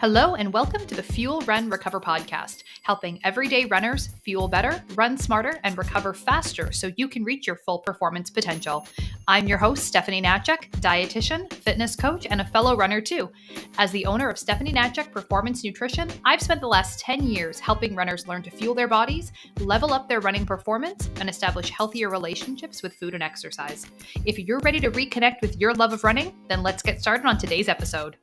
Hello and welcome to the Fuel, Run, Recover podcast, helping everyday runners fuel better, run smarter, and recover faster so you can reach your full performance potential. I'm your host, Stephanie Natchek, dietitian, fitness coach, and a fellow runner too. As the owner of Stephanie Natchek Performance Nutrition, I've spent the last 10 years helping runners learn to fuel their bodies, level up their running performance, and establish healthier relationships with food and exercise. If you're ready to reconnect with your love of running, then let's get started on today's episode.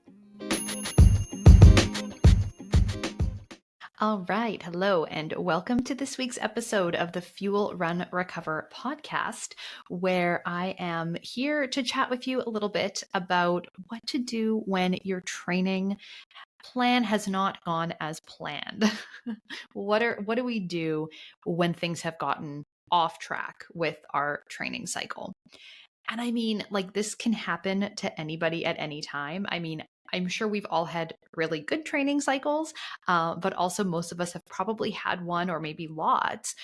All right. Hello, and welcome to this week's episode of the Fuel, Run, Recover podcast, where I am here to chat with you a little bit about what to do when your training plan has not gone as planned. What do we do when things have gotten off track with our training cycle? And I mean, like, this can happen to anybody at any time. I mean, I'm sure we've all had really good training cycles, but also most of us have probably had one or maybe lots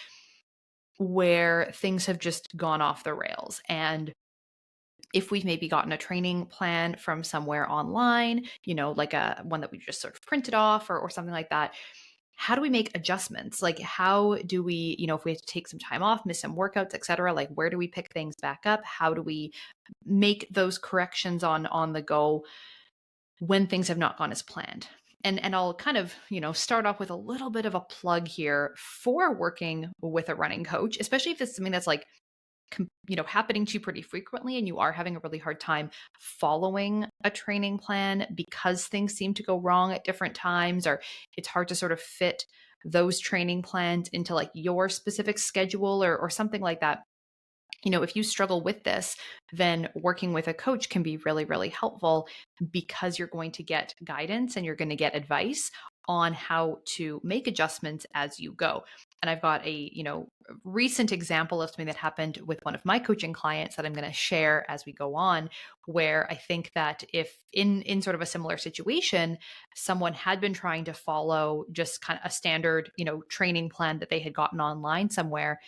where things have just gone off the rails. And if we've maybe gotten a training plan from somewhere online, like a one that we just sort of printed off or something like that, how do we make adjustments? Like, how do we, if we have to take some time off, miss some workouts, et cetera, like where do we pick things back up? How do we make those corrections on the go when things have not gone as planned? And I'll kind of, start off with a little bit of a plug here for working with a running coach, especially if it's something that's like, happening to you pretty frequently and you are having a really hard time following a training plan because things seem to go wrong at different times, or it's hard to sort of fit those training plans into like your specific schedule or something like that. If you struggle with this, then working with a coach can be really, really helpful because you're going to get guidance and you're going to get advice on how to make adjustments as you go. And I've got a, recent example of something that happened with one of my coaching clients that I'm going to share as we go on, where I think that if in sort of a similar situation, someone had been trying to follow just kind of a standard, training plan that they had gotten online somewhere,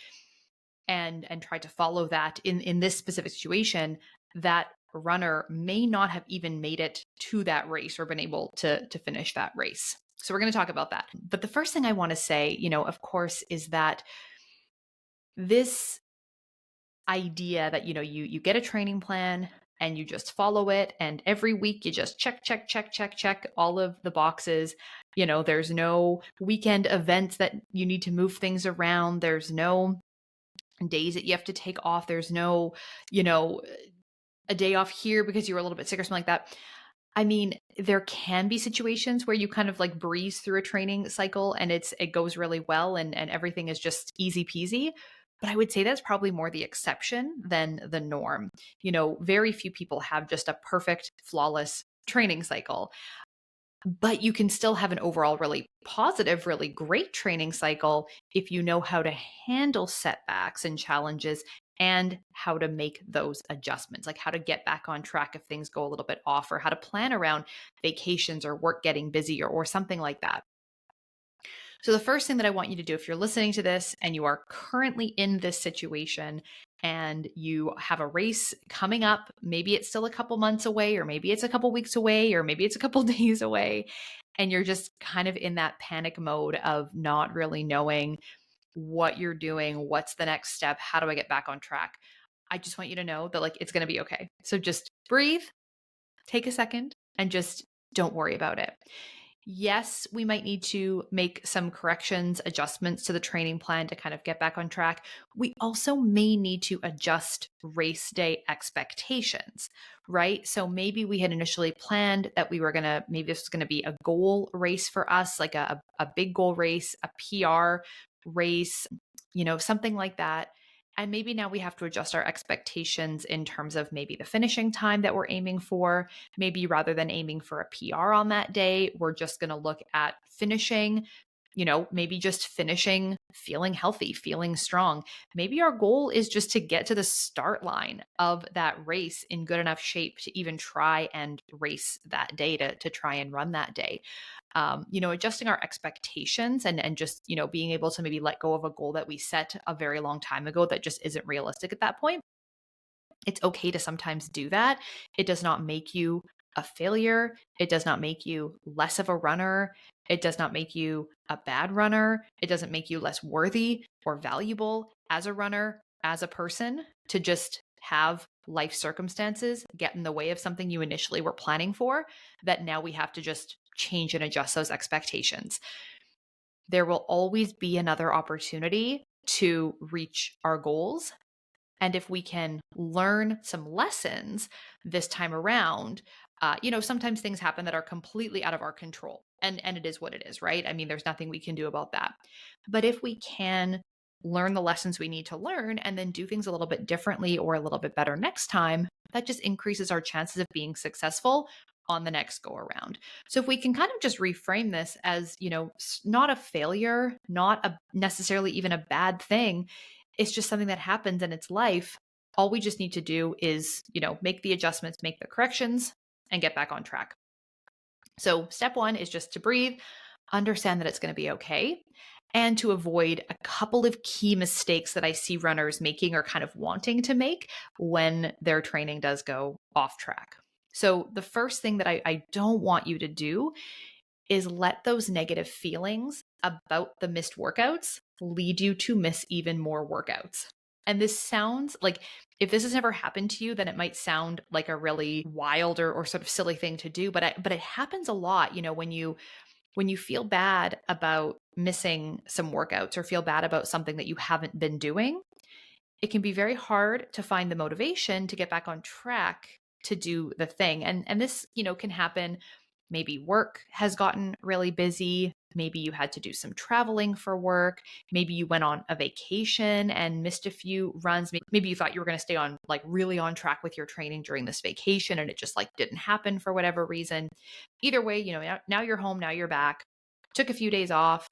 and tried to follow that in this specific situation, that runner may not have even made it to that race or been able to finish that race. So we're going to talk about that. But the first thing I want to say, of course, is that this idea that, you get a training plan and you just follow it, and every week you just check all of the boxes. There's no weekend events that you need to move things around. There's no days that you have to take off. There's no, a day off here because you were a little bit sick or something like that. I mean, there can be situations where you kind of like breeze through a training cycle and it goes really well and everything is just easy peasy. But I would say that's probably more the exception than the norm. Very few people have just a perfect, flawless training cycle. But you can still have an overall really positive, really great training cycle if you know how to handle setbacks and challenges and how to make those adjustments, like how to get back on track if things go a little bit off, or how to plan around vacations or work getting busy or something like that. So the first thing that I want you to do, if you're listening to this and you are currently in this situation and you have a race coming up, maybe it's still a couple months away, or maybe it's a couple weeks away, or maybe it's a couple days away, and you're just kind of in that panic mode of not really knowing what you're doing, what's the next step, how do I get back on track? I just want you to know that like it's going to be okay. So just breathe, take a second, and just don't worry about it. Yes, we might need to make some corrections, adjustments to the training plan to kind of get back on track. We also may need to adjust race day expectations, right? So maybe we had initially planned that maybe this was going to be a goal race for us, like a big goal race, a PR race, something like that. And maybe now we have to adjust our expectations in terms of maybe the finishing time that we're aiming for. Maybe rather than aiming for a PR on that day, we're just going to look at finishing, maybe just finishing feeling healthy, feeling strong. Maybe our goal is just to get to the start line of that race in good enough shape to even try and race that day, to try and run that day. Adjusting our expectations and just, being able to maybe let go of a goal that we set a very long time ago that just isn't realistic at that point. It's okay to sometimes do that. It does not make you a failure. It does not make you less of a runner. It does not make you a bad runner. It doesn't make you less worthy or valuable as a runner, as a person, to just have life circumstances get in the way of something you initially were planning for, that now we have to just change and adjust those expectations. There will always be another opportunity to reach our goals. And if we can learn some lessons this time around, sometimes things happen that are completely out of our control. And it is what it is, right? I mean, there's nothing we can do about that. But if we can learn the lessons we need to learn and then do things a little bit differently or a little bit better next time, that just increases our chances of being successful on the next go around. So if we can kind of just reframe this as, not a failure, not a necessarily even a bad thing, it's just something that happens and it's life. All we just need to do is, make the adjustments, make the corrections, and get back on track. So step one is just to breathe, understand that it's going to be okay, and to avoid a couple of key mistakes that I see runners making or kind of wanting to make when their training does go off track. So the first thing that I don't want you to do is let those negative feelings about the missed workouts lead you to miss even more workouts. And this sounds like, if this has never happened to you, then it might sound like a really wild or sort of silly thing to do, but it happens a lot, when you feel bad about missing some workouts or feel bad about something that you haven't been doing. It can be very hard to find the motivation to get back on track to do the thing. And this, can happen. Maybe work has gotten really busy. Maybe you had to do some traveling for work. Maybe you went on a vacation and missed a few runs. Maybe you thought you were going to stay on really on track with your training during this vacation and it just didn't happen for whatever reason. Either way, now you're home, now you're back, took a few days off.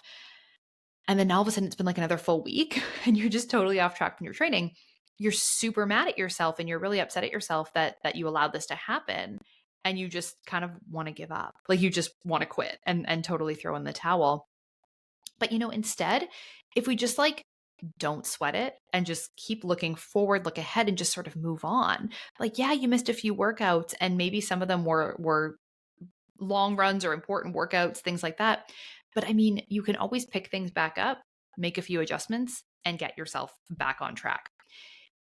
And then all of a sudden it's been another full week and you're just totally off track from your training. You're super mad at yourself and you're really upset at yourself that you allowed this to happen. And you just kind of want to give up. You just want to quit and totally throw in the towel. But instead, if we just don't sweat it and just keep looking forward, look ahead and just sort of move on. Yeah, you missed a few workouts and maybe some of them were long runs or important workouts, things like that. But I mean, you can always pick things back up, make a few adjustments, and get yourself back on track.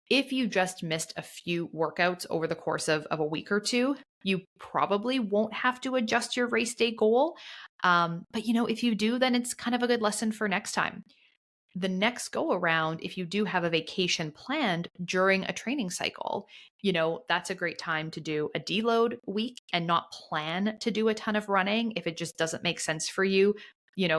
If you just missed a few workouts over the course of a week or two, you probably won't have to adjust your race day goal. But if you do, then it's kind of a good lesson for next time. The next go around, if you do have a vacation planned during a training cycle, that's a great time to do a deload week and not plan to do a ton of running if it just doesn't make sense for you.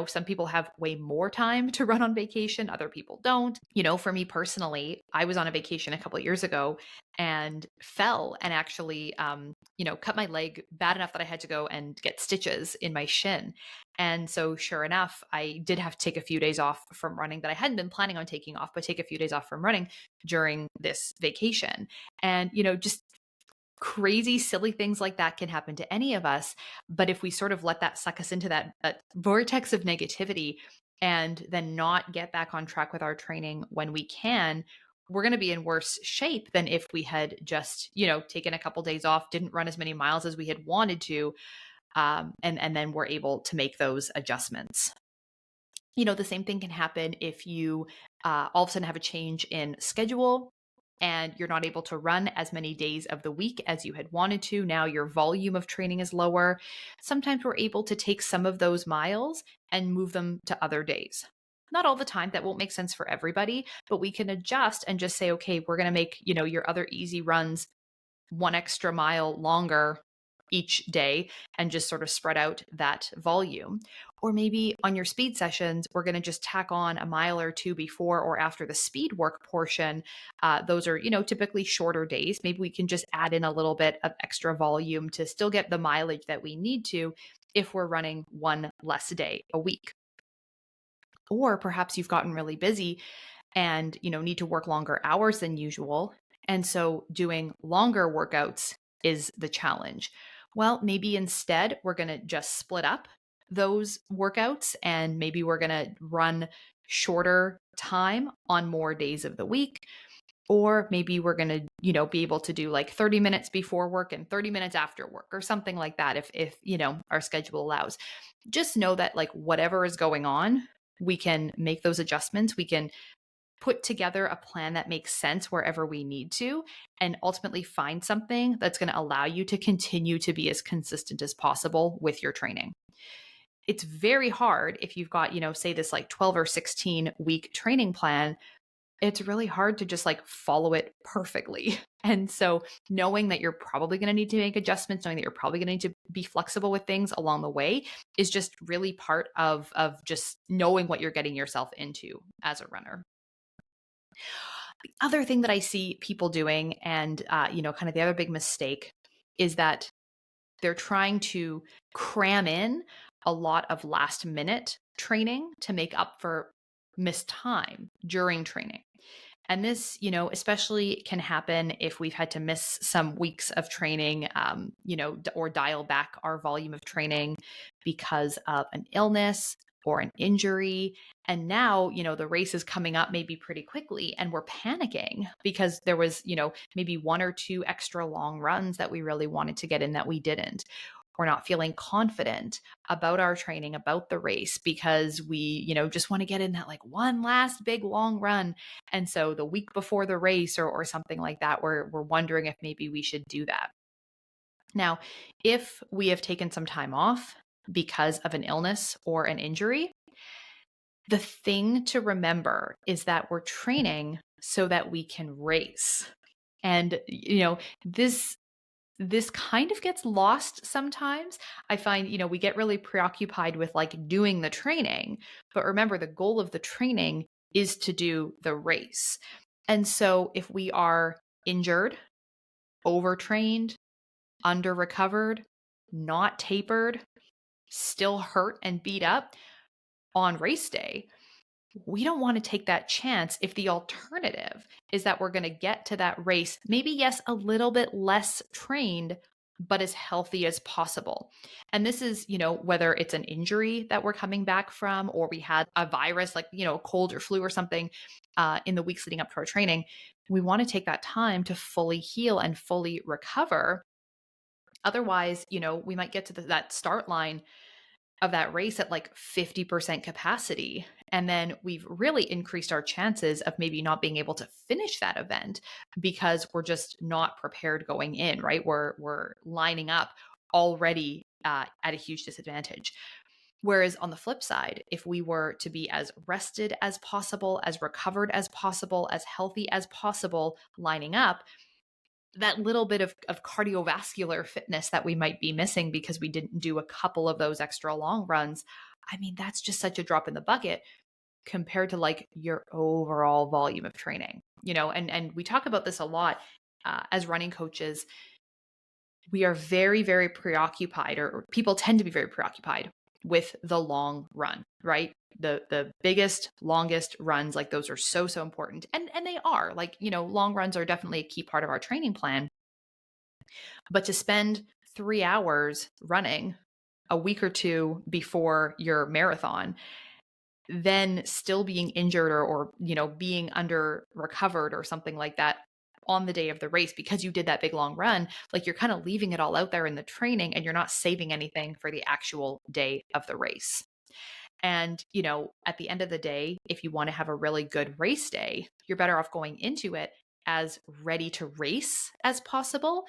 Some people have way more time to run on vacation, other people don't. For me personally, I was on a vacation a couple of years ago and fell and actually, cut my leg bad enough that I had to go and get stitches in my shin. And so sure enough, I did have to take a few days off from running that I hadn't been planning on taking off, but take a few days off from running during this vacation. And, just crazy, silly things like that can happen to any of us. But if we sort of let that suck us into that vortex of negativity and then not get back on track with our training when we can, we're going to be in worse shape than if we had just, taken a couple days off, didn't run as many miles as we had wanted to, and then we're able to make those adjustments. The same thing can happen if you all of a sudden have a change in schedule and you're not able to run as many days of the week as you had wanted to. Now your volume of training is lower. Sometimes we're able to take some of those miles and move them to other days. Not all the time. That won't make sense for everybody, but we can adjust and just say, okay, we're going to make, your other easy runs 1 extra mile longer each day and just sort of spread out that volume. Or maybe on your speed sessions, we're going to just tack on a mile or two before or after the speed work portion. Those are, typically shorter days. Maybe we can just add in a little bit of extra volume to still get the mileage that we need to if we're running one less day a week. Or perhaps you've gotten really busy and, need to work longer hours than usual. And so doing longer workouts is the challenge. Well, maybe instead we're going to just split up those workouts and maybe we're going to run shorter time on more days of the week. Or maybe we're going to, be able to do like 30 minutes before work and 30 minutes after work or something like that if our schedule allows. Just know that like whatever is going on, we can make those adjustments. We can put together a plan that makes sense wherever we need to, and ultimately find something that's going to allow you to continue to be as consistent as possible with your training. It's very hard if you've got, say this like 12 or 16 week training plan. It's really hard to just like follow it perfectly. And so knowing that you're probably going to need to make adjustments, knowing that you're probably going to need to be flexible with things along the way is just really part of just knowing what you're getting yourself into as a runner. The other thing that I see people doing, and kind of the other big mistake, is that they're trying to cram in a lot of last minute training to make up for missed time during training. And this, especially can happen if we've had to miss some weeks of training, or dial back our volume of training because of an illness or an injury. And now, the race is coming up maybe pretty quickly and we're panicking because there was, maybe one or two extra long runs that we really wanted to get in that we didn't. We're not feeling confident about our training, about the race, because we, just want to get in that like one last big long run. And so the week before the race or something like that, we're wondering if maybe we should do that. Now, if we have taken some time off because of an illness or an injury, the thing to remember is that we're training so that we can race. And, this kind of gets lost sometimes. I find, we get really preoccupied with like doing the training, but remember the goal of the training is to do the race. And so if we are injured, overtrained, under recovered, not tapered, still hurt and beat up on race day, we don't want to take that chance if the alternative is that we're going to get to that race, maybe, yes, a little bit less trained, but as healthy as possible. And this is, whether it's an injury that we're coming back from, or we had a virus like, a cold or flu or something in the weeks leading up to our training. We want to take that time to fully heal and fully recover. Otherwise, we might get to that start line of that race at like 50% capacity. And then we've really increased our chances of maybe not being able to finish that event because we're just not prepared going in, right? We're lining up already at a huge disadvantage. Whereas on the flip side, if we were to be as rested as possible, as recovered as possible, as healthy as possible lining up, that little bit of cardiovascular fitness that we might be missing because we didn't do a couple of those extra long runs, I mean, that's just such a drop in the bucket compared to like your overall volume of training, and we talk about this a lot as running coaches. We are very, very preoccupied, or people tend to be very preoccupied with the long run, right? The biggest, longest runs, like those are so important. And they are like, long runs are definitely a key part of our training plan. But to spend 3 hours running a week or two before your marathon, then still being injured or being under recovered or something like that on the day of the race because you did that big long run, like you're kind of leaving it all out there in the training and you're not saving anything for the actual day of the race. And, at the end of the day, if you want to have a really good race day, you're better off going into it as ready to race as possible,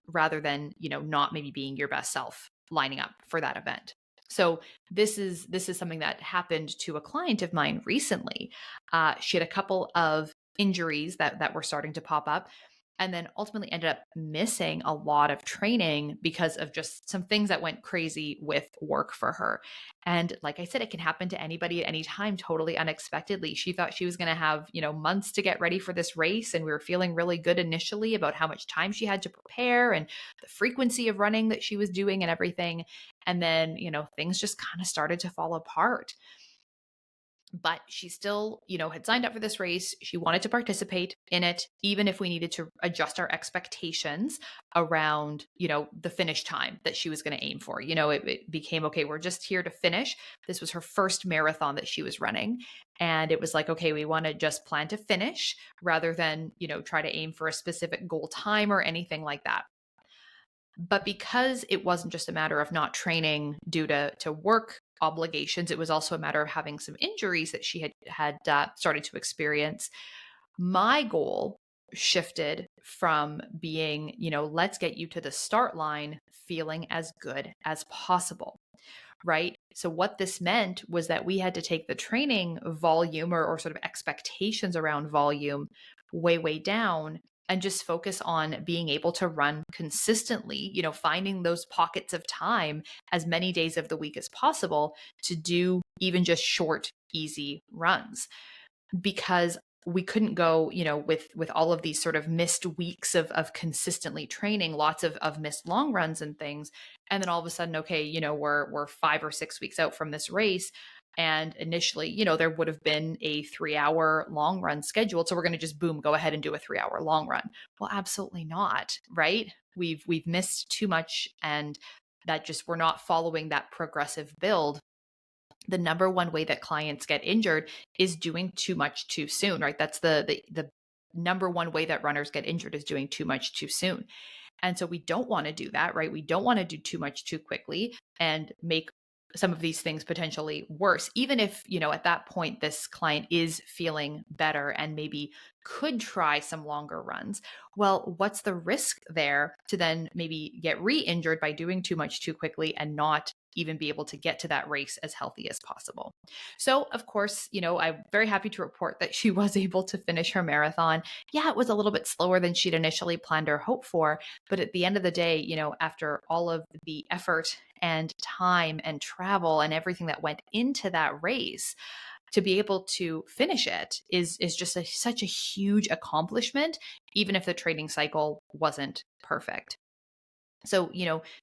rather than, not maybe being your best self lining up for that event. So this is something that happened to a client of mine recently. She had a couple of injuries that were starting to pop up, and then ultimately ended up missing a lot of training because of just some things that went crazy with work for her. And like I said, it can happen to anybody at any time, totally unexpectedly. She thought she was going to have, months to get ready for this race. And we were feeling really good initially about how much time she had to prepare and the frequency of running that she was doing and everything. And then, things just kind of started to fall apart. But she still, had signed up for this race. She wanted to participate in it, even if we needed to adjust our expectations around, the finish time that she was going to aim for. It became, okay, we're just here to finish. This was her first marathon that she was running. And it was like, okay, we want to just plan to finish rather than, try to aim for a specific goal time or anything like that. But because it wasn't just a matter of not training due to work obligations, it was also a matter of having some injuries that she had started to experience. My goal shifted from being, let's get you to the start line feeling as good as possible. Right. So, what this meant was that we had to take the training volume or sort of expectations around volume way, way down and just focus on being able to run consistently, finding those pockets of time as many days of the week as possible to do even just short, easy runs. Because we couldn't go, with all of these sort of missed weeks of consistently training, lots of missed long runs and things. And then all of a sudden, okay, we're 5 or 6 weeks out from this race. And initially, there would have been a 3-hour long run scheduled. So we're going to just boom, go ahead and do a 3-hour long run. Well, absolutely not. Right. We've missed too much, and that just, we're not following that progressive build. The number one way that clients get injured is doing too much too soon, right? That's the number one way that runners get injured, is doing too much too soon. And so we don't want to do that, right? We don't want to do too much too quickly and make some of these things potentially worse, even if, at that point, this client is feeling better and maybe could try some longer runs. Well, what's the risk there to then maybe get re-injured by doing too much too quickly and not even be able to get to that race as healthy as possible? So, of course, I'm very happy to report that she was able to finish her marathon. Yeah, it was a little bit slower than she'd initially planned or hoped for, but at the end of the day, after all of the effort and time and travel and everything that went into that race, to be able to finish it is just such a huge accomplishment, even if the training cycle wasn't perfect. So,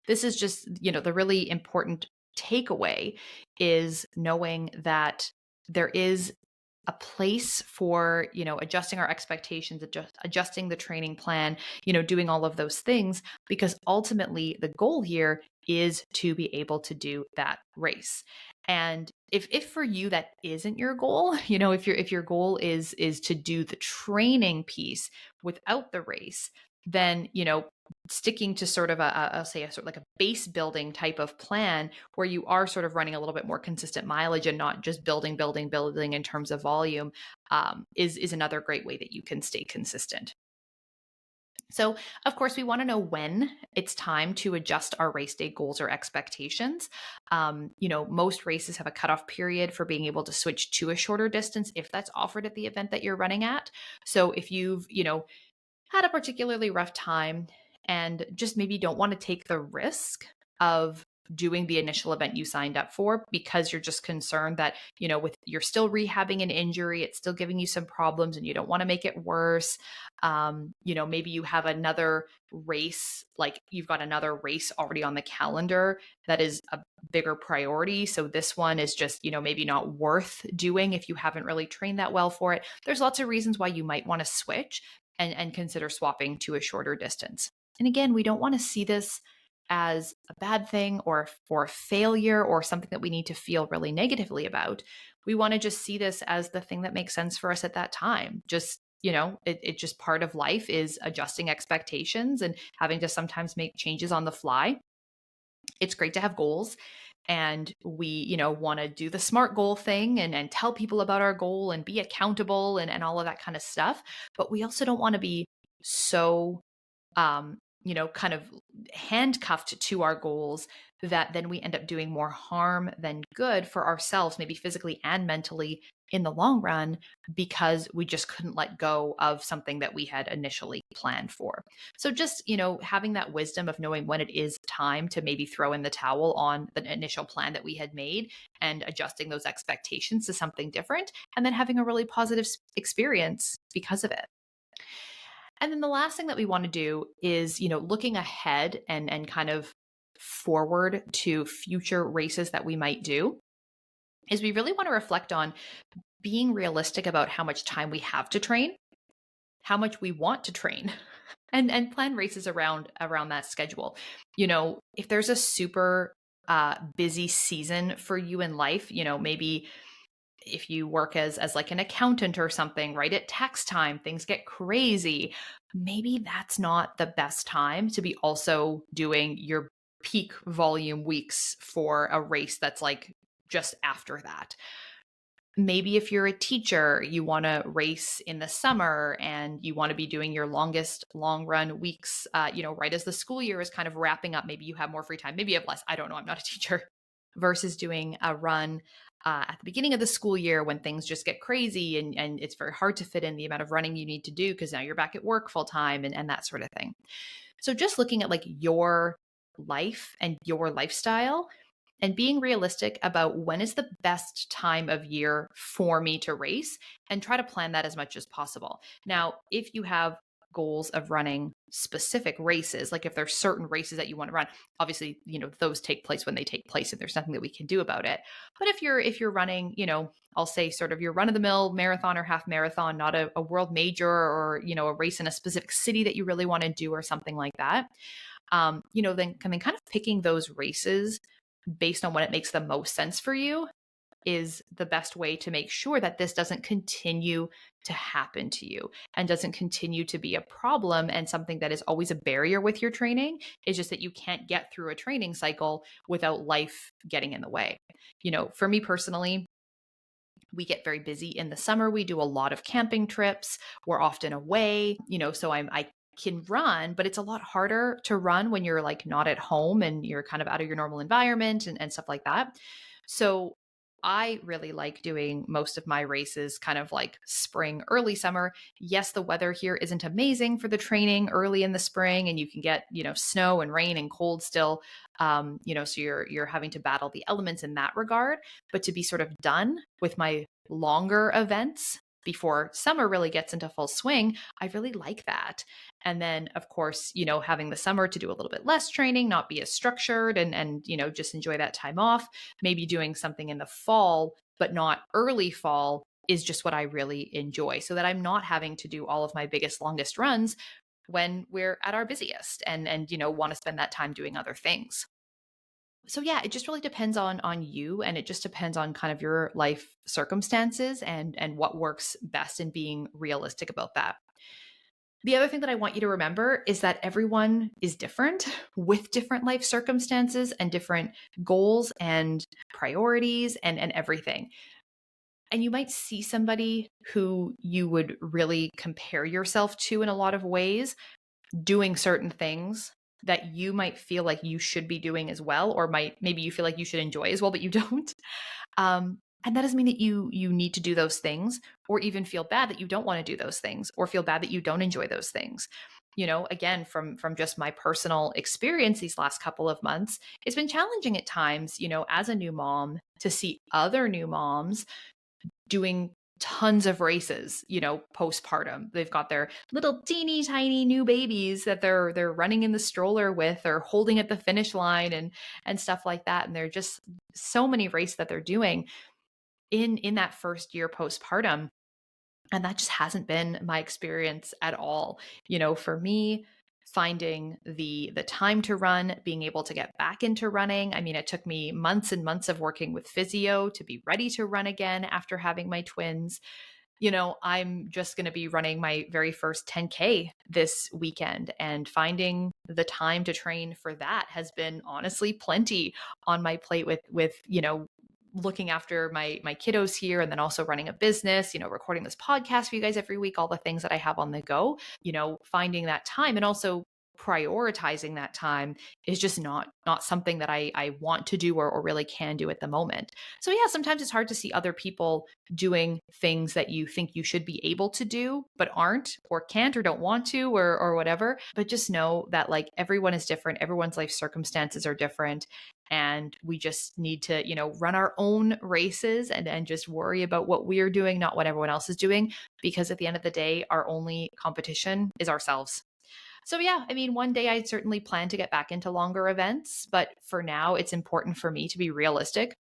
this is just, the really important takeaway is knowing that there is a place for, adjusting our expectations, adjusting the training plan, doing all of those things, because ultimately the goal here is to be able to do that race. And if for you that isn't your goal, if your goal is to do the training piece without the race, then, sticking to sort of I'll say a sort of like a base building type of plan where you are sort of running a little bit more consistent mileage and not just building in terms of volume, is another great way that you can stay consistent. So, of course, we want to know when it's time to adjust our race day goals or expectations. Most races have a cutoff period for being able to switch to a shorter distance if that's offered at the event that you're running at. So, if you've, had a particularly rough time and just maybe don't want to take the risk of doing the initial event you signed up for because you're just concerned that, with you're still rehabbing an injury, it's still giving you some problems and you don't want to make it worse. Maybe you have another race, like you've got another race already on the calendar that is a bigger priority. So this one is just, maybe not worth doing if you haven't really trained that well for it. There's lots of reasons why you might want to switch and consider swapping to a shorter distance. And again, we don't want to see this as a bad thing or for failure or something that we need to feel really negatively about. We want to just see this as the thing that makes sense for us at that time. Just, it just part of life is adjusting expectations and having to sometimes make changes on the fly. It's great to have goals, and we, want to do the SMART goal thing and tell people about our goal and be accountable and all of that kind of stuff. But we also don't want to be so, kind of handcuffed to our goals that then we end up doing more harm than good for ourselves, maybe physically and mentally in the long run, because we just couldn't let go of something that we had initially planned for. So just, having that wisdom of knowing when it is time to maybe throw in the towel on the initial plan that we had made and adjusting those expectations to something different, and then having a really positive experience because of it. And then the last thing that we want to do is, looking ahead and kind of forward to future races that we might do. is we really want to reflect on being realistic about how much time we have to train, how much we want to train, and plan races around that schedule. If there's a super busy season for you in life, maybe if you work as like an accountant or something, right at tax time, things get crazy. Maybe that's not the best time to be also doing your peak volume weeks for a race that's like just after that. Maybe if you're a teacher, you want to race in the summer and you want to be doing your longest long run weeks, right as the school year is kind of wrapping up. Maybe you have more free time. Maybe you have less. I don't know. I'm not a teacher. Versus doing a run at the beginning of the school year when things just get crazy and it's very hard to fit in the amount of running you need to do because now you're back at work full time and that sort of thing. So just looking at like your life and your lifestyle and being realistic about when is the best time of year for me to race and try to plan that as much as possible. Now, if you have goals of running specific races, like if there's certain races that you want to run, obviously, those take place when they take place and there's nothing that we can do about it. But if you're running, I'll say sort of your run of the mill marathon or half marathon, not a world major or, a race in a specific city that you really want to do or something like that, then kind of picking those races based on when it makes the most sense for you is the best way to make sure that this doesn't continue to happen to you and doesn't continue to be a problem and something that is always a barrier with your training. It's just that you can't get through a training cycle without life getting in the way. For me personally, we get very busy in the summer. We do a lot of camping trips. We're often away, so I can run, but it's a lot harder to run when you're like not at home and you're kind of out of your normal environment and stuff like that. So I really like doing most of my races kind of like spring, early summer. Yes, the weather here isn't amazing for the training early in the spring, and you can get, snow and rain and cold still. So you're having to battle the elements in that regard. But to be sort of done with my longer events before summer really gets into full swing, I really like that. And then, of course, having the summer to do a little bit less training, not be as structured and just enjoy that time off. Maybe doing something in the fall, but not early fall is just what I really enjoy so that I'm not having to do all of my biggest, longest runs when we're at our busiest and want to spend that time doing other things. So yeah, it just really depends on you and it just depends on kind of your life circumstances and what works best and being realistic about that. The other thing that I want you to remember is that everyone is different with different life circumstances and different goals and priorities and everything. And you might see somebody who you would really compare yourself to in a lot of ways doing certain things that you might feel like you should be doing as well, or maybe you feel like you should enjoy as well, but you don't. And that doesn't mean that you need to do those things or even feel bad that you don't want to do those things or feel bad that you don't enjoy those things. Again, from just my personal experience these last couple of months, it's been challenging at times, as a new mom to see other new moms doing tons of races, postpartum. They've got their little teeny tiny new babies that they're running in the stroller with or holding at the finish line and stuff like that. And they're just so many races that they're doing in that first year postpartum. And that just hasn't been my experience at all. For me, finding the time to run, being able to get back into running. I mean, it took me months and months of working with physio to be ready to run again after having my twins. I'm just going to be running my very first 10K this weekend, and finding the time to train for that has been honestly plenty on my plate with looking after my kiddos here and then also running a business, recording this podcast for you guys every week, all the things that I have on the go, finding that time and also prioritizing that time is just not something that I want to do or really can do at the moment. So yeah, sometimes it's hard to see other people doing things that you think you should be able to do, but aren't or can't or don't want to or whatever. But just know that like everyone is different. Everyone's life circumstances are different. And we just need to, run our own races and just worry about what we're doing, not what everyone else is doing. Because at the end of the day, our only competition is ourselves. So yeah, I mean, one day I certainly plan to get back into longer events, but for now, it's important for me to be realistic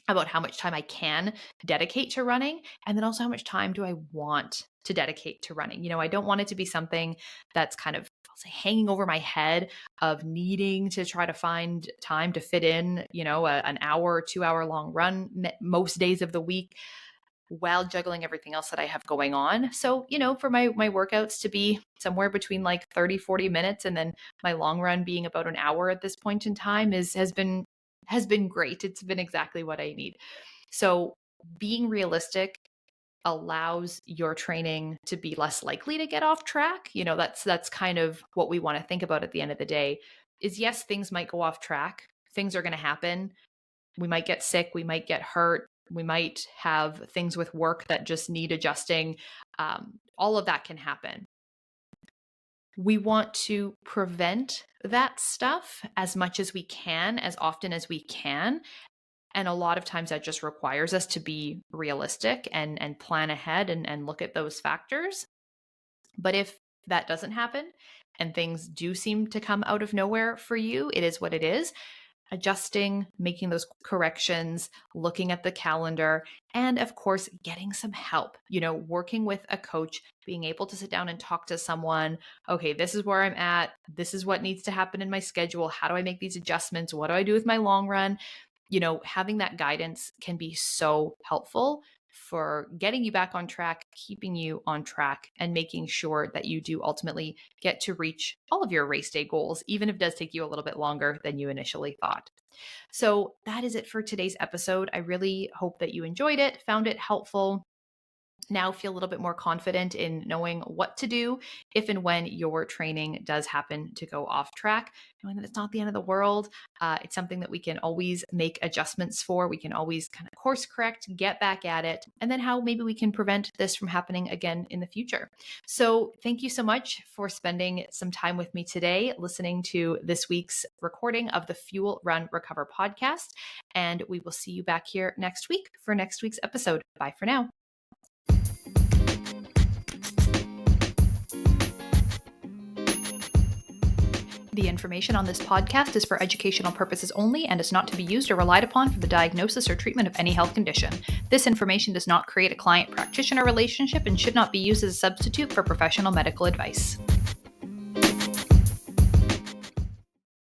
about how much time I can dedicate to running, and then also how much time do I want to dedicate to running. I don't want it to be something that's kind of, I'll say, hanging over my head of needing to try to find time to fit in, an hour or 2 hour long run most days of the week while juggling everything else that I have going on. So, for my workouts to be somewhere between like 30, 40 minutes, and then my long run being about an hour at this point in time has been great. It's been exactly what I need. So being realistic allows your training to be less likely to get off track. That's kind of what we want to think about at the end of the day is, yes, things might go off track. Things are going to happen. We might get sick, we might get hurt, we might have things with work that just need adjusting. All of that can happen. We want to prevent that stuff as much as we can, as often as we can. And a lot of times that just requires us to be realistic and plan ahead and look at those factors. But if that doesn't happen and things do seem to come out of nowhere for you, it is what it is. Adjusting, making those corrections, looking at the calendar, and of course, getting some help, working with a coach, being able to sit down and talk to someone. Okay, this is where I'm at. This is what needs to happen in my schedule. How do I make these adjustments? What do I do with my long run? Having that guidance can be so helpful for getting you back on track, keeping you on track, and making sure that you do ultimately get to reach all of your race day goals, even if it does take you a little bit longer than you initially thought. So that is it for today's episode. I really hope that you enjoyed it, found it helpful. Now feel a little bit more confident in knowing what to do if and when your training does happen to go off track, knowing that it's not the end of the world. It's something that we can always make adjustments for. We can always kind of course correct, get back at it, and then how maybe we can prevent this from happening again in the future. So thank you so much for spending some time with me today, listening to this week's recording of the Fuel, Run, Recover podcast. And we will see you back here next week for next week's episode. Bye for now. The information on this podcast is for educational purposes only and is not to be used or relied upon for the diagnosis or treatment of any health condition. This information does not create a client-practitioner relationship and should not be used as a substitute for professional medical advice.